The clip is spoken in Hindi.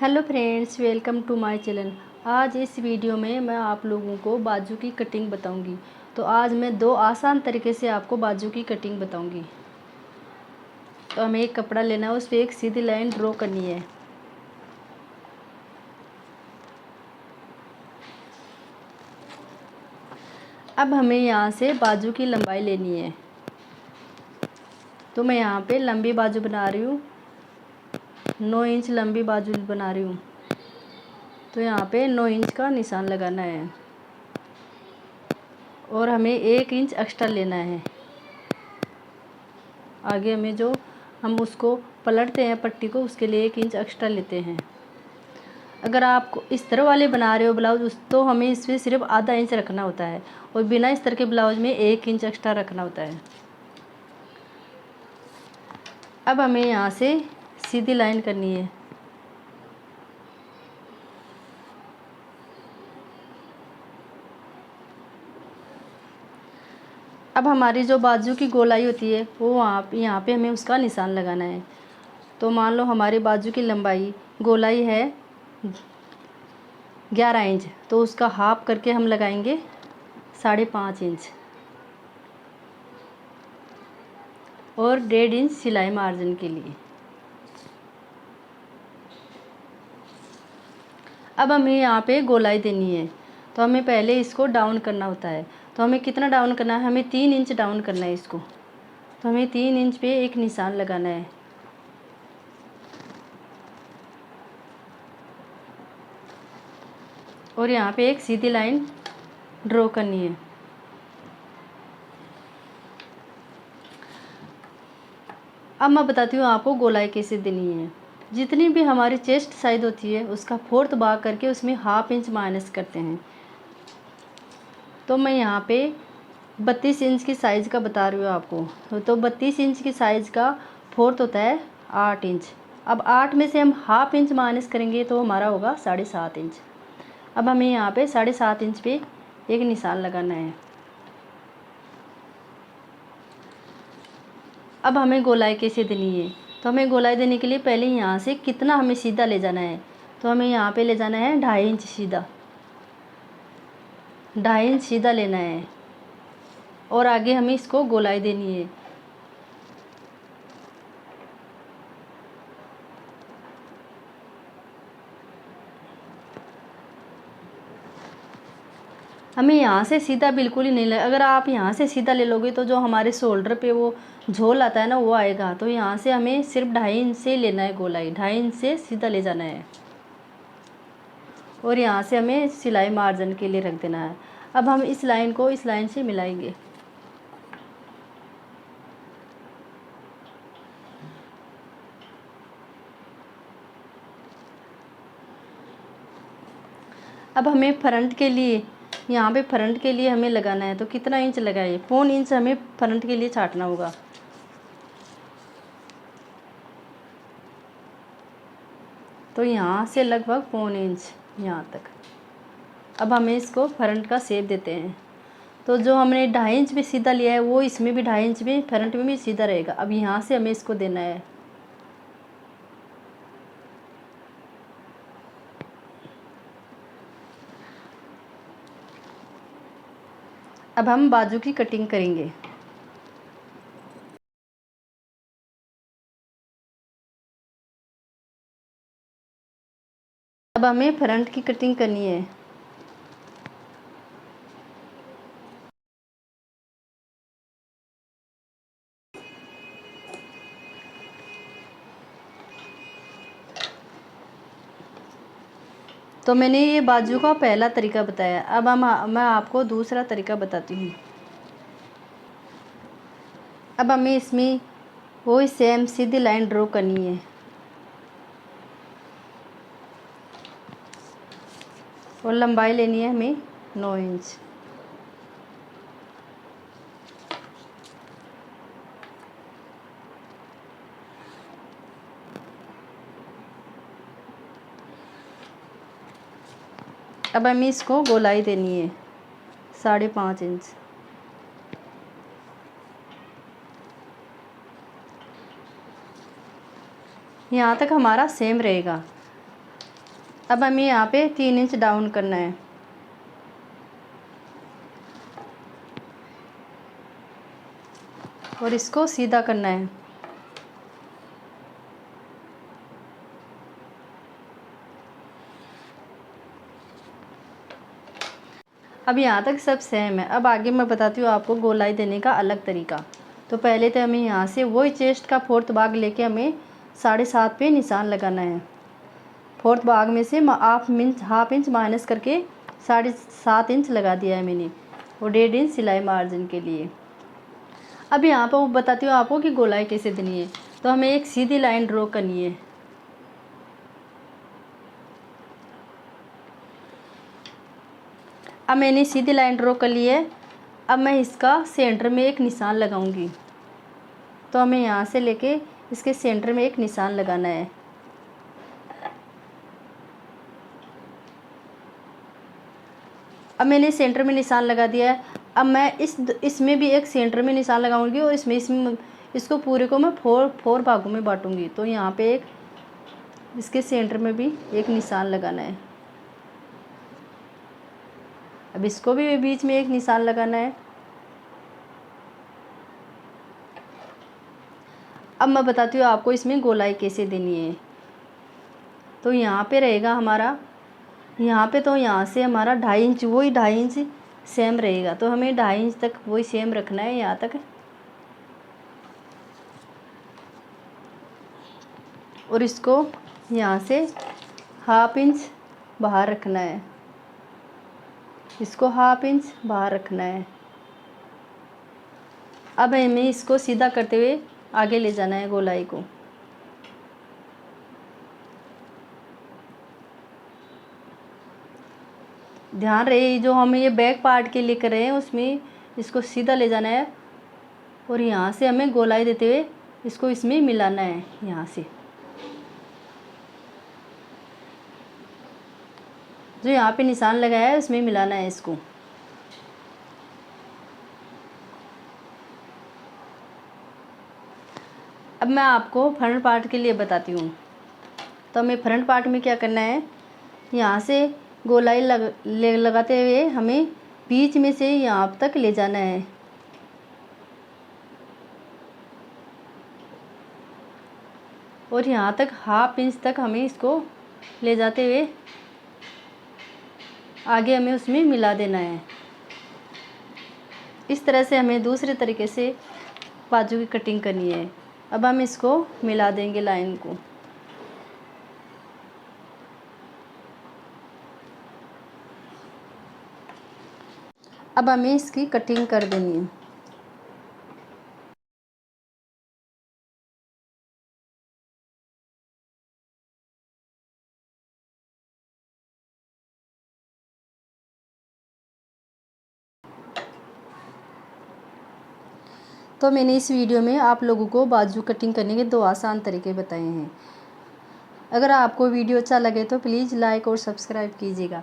Hello friends, welcome to my channel. आज इस वीडियो में मैं आप लोगों को बाजू की कटिंग बताऊंगी। तो आज मैं दो आसान तरीके से आपको बाजू की कटिंग बताऊंगी। तो हमें एक कपड़ा लेना है, उस पर एक सीधी लाइन ड्रॉ करनी है। अब हमें यहाँ से बाजू की लंबाई लेनी है। तो मैं यहाँ पे लंबी बाजू बना रही हूँ, 9 इंच लंबी बाजू बना रही हूँ। तो यहाँ पे 9 इंच का निशान लगाना है और हमें 1 इंच एक्स्ट्रा लेना है। आगे हमें जो हम उसको पलटते हैं पट्टी को, उसके लिए 1 इंच एक्स्ट्रा लेते हैं। अगर आप इस तरह वाले बना रहे हो ब्लाउज, तो हमें इसमें सिर्फ आधा इंच रखना होता है और बिना इस तरह के ब्लाउज में 1 इंच एक्स्ट्रा रखना होता है। अब हमें यहाँ से सीधी लाइन करनी है। अब हमारी जो बाजू की गोलाई होती है वो यहाँ पे हमें उसका निशान लगाना है। तो मान लो हमारी बाजू की लंबाई गोलाई है 11 इंच, तो उसका हाफ करके हम लगाएंगे 5.5 इंच और 1.5 इंच सिलाई मार्जिन के लिए। अब हमें यहाँ पे गोलाई देनी है, तो हमें पहले इसको डाउन करना होता है। तो हमें कितना डाउन करना है? हमें 3 इंच डाउन करना है इसको। तो हमें 3 इंच पे एक निशान लगाना है और यहाँ पे एक सीधी लाइन ड्रॉ करनी है। अब मैं बताती हूँ आपको गोलाई कैसे देनी है। जितनी भी हमारी चेस्ट साइज होती है उसका 4th भाग करके उसमें हाफ इंच माइनस करते हैं। तो मैं यहाँ पे 32 इंच की साइज़ का बता रही हूँ आपको। तो 32 इंच की साइज़ का 4th होता है 8 इंच। अब 8 में से हम हाफ इंच माइनस करेंगे तो हमारा होगा 7.5 इंच। अब हमें यहाँ पे 7.5 इंच पे एक निशान लगाना है। अब हमें गोलाई कैसे देनी है? तो हमें गोलाई देने के लिए पहले यहाँ से कितना हमें सीधा ले जाना है? तो हमें यहाँ पे ले जाना है 2.5 इंच सीधा, 2.5 इंच सीधा लेना है और आगे हमें इसको गोलाई देनी है। हमें यहाँ से सीधा बिल्कुल ही नहीं ले। अगर आप यहाँ से सीधा ले लोगे तो जो हमारे शोल्डर पे वो झोल आता है ना, वो आएगा। तो यहाँ से हमें सिर्फ 2.5 इंच से लेना है गोलाई, 2.5 इंच से सीधा ले जाना है और यहाँ से हमें सिलाई मार्जिन के लिए रख देना है। अब हम इस लाइन को इस लाइन से मिलाएंगे। अब हमें फ्रंट के लिए, यहाँ पे फ्रंट के लिए हमें लगाना है। तो कितना इंच लगाए? 1.25 इंच हमें फ्रंट के लिए छाटना होगा। तो यहाँ से लगभग 1.25 इंच यहाँ तक। अब हमें इसको फ्रंट का शेप देते हैं। तो जो हमने 2.5 इंच भी सीधा लिया है वो इसमें भी 2.5 इंच में फ्रंट में भी सीधा रहेगा। अब यहाँ से हमें इसको देना है। अब हम बाजू की कटिंग करेंगे। अब हमें फ्रंट की कटिंग करनी है। तो मैंने ये बाजू का पहला तरीका बताया। अब मैं आपको दूसरा तरीका बताती हूँ। अब हमें इसमें वही सेम सीधी लाइन ड्रॉ करनी है और लंबाई लेनी है हमें 9 इंच। अब हमें इसको गोलाई देनी है 5.5 इंच। यहाँ तक हमारा सेम रहेगा। अब हमें यहाँ पे 3 इंच डाउन करना है। और इसको सीधा करना है। अब यहाँ तक सब सेम है। अब आगे मैं बताती हूँ आपको गोलाई देने का अलग तरीका। तो पहले तो हमें यहाँ से वही चेस्ट का 4th भाग लेके हमें 7.5 पे निशान लगाना है। 4th भाग में से हाफ इंच माइनस करके 7.5 इंच लगा दिया है मैंने, और 1.5 इंच सिलाई मार्जिन के लिए। अब यहाँ पर मैं बताती हूँ आपको कि गोलाई कैसे देनी है। तो हमें एक सीधी लाइन ड्रॉ करनी है। अब मैंने सीधी लाइन ड्रॉ कर ली है। अब मैं इसका सेंटर में एक निशान लगाऊंगी। तो हमें यहाँ से लेके इसके सेंटर में एक निशान लगाना है। अब मैंने सेंटर में निशान लगा दिया है। अब मैं इसमें भी एक सेंटर में निशान लगाऊंगी, और इसको पूरे को मैं 4 भागों में बांटूंगी। तो यहाँ पे एक इसके सेंटर में भी एक निशान लगाना है। अब इसको भी बीच में एक निशान लगाना है। अब मैं बताती हूँ आपको इसमें गोलाई कैसे देनी है। तो यहाँ पे रहेगा हमारा, यहाँ पे तो यहाँ से हमारा 2.5 इंच, वही 2.5 इंच सेम रहेगा। तो हमें 2.5 इंच तक वही सेम रखना है यहाँ तक। और इसको यहाँ से हाफ इंच बाहर रखना है। इसको हाफ इंच बाहर रखना है। अब हमें इसको सीधा करते हुए आगे ले जाना है गोलाई को। ध्यान रहे, जो हम ये बैक पार्ट के लिए कर रहे हैं उसमें इसको सीधा ले जाना है, और यहाँ से हमें गोलाई देते हुए इसको इसमें मिलाना है। यहाँ से जो यहाँ पे निशान लगाया है उसमें मिलाना है इसको। अब मैं आपको फ्रंट पार्ट के लिए बताती हूँ। तो हमें फ्रंट पार्ट में क्या करना है, यहाँ से गोलाई लगाते हुए हमें बीच में से यहाँ तक ले जाना है। और यहाँ तक हाफ इंच तक हमें इसको ले जाते हुए आगे हमें उसमें मिला देना है। इस तरह से हमें दूसरे तरीके से बाजू की कटिंग करनी है। अब हम इसको मिला देंगे लाइन को। अब हमें इसकी कटिंग कर देनी है। तो मैंने इस वीडियो में आप लोगों को बाजू कटिंग करने के 2 आसान तरीके बताए हैं। अगर आपको वीडियो अच्छा लगे तो प्लीज़ लाइक और सब्सक्राइब कीजिएगा।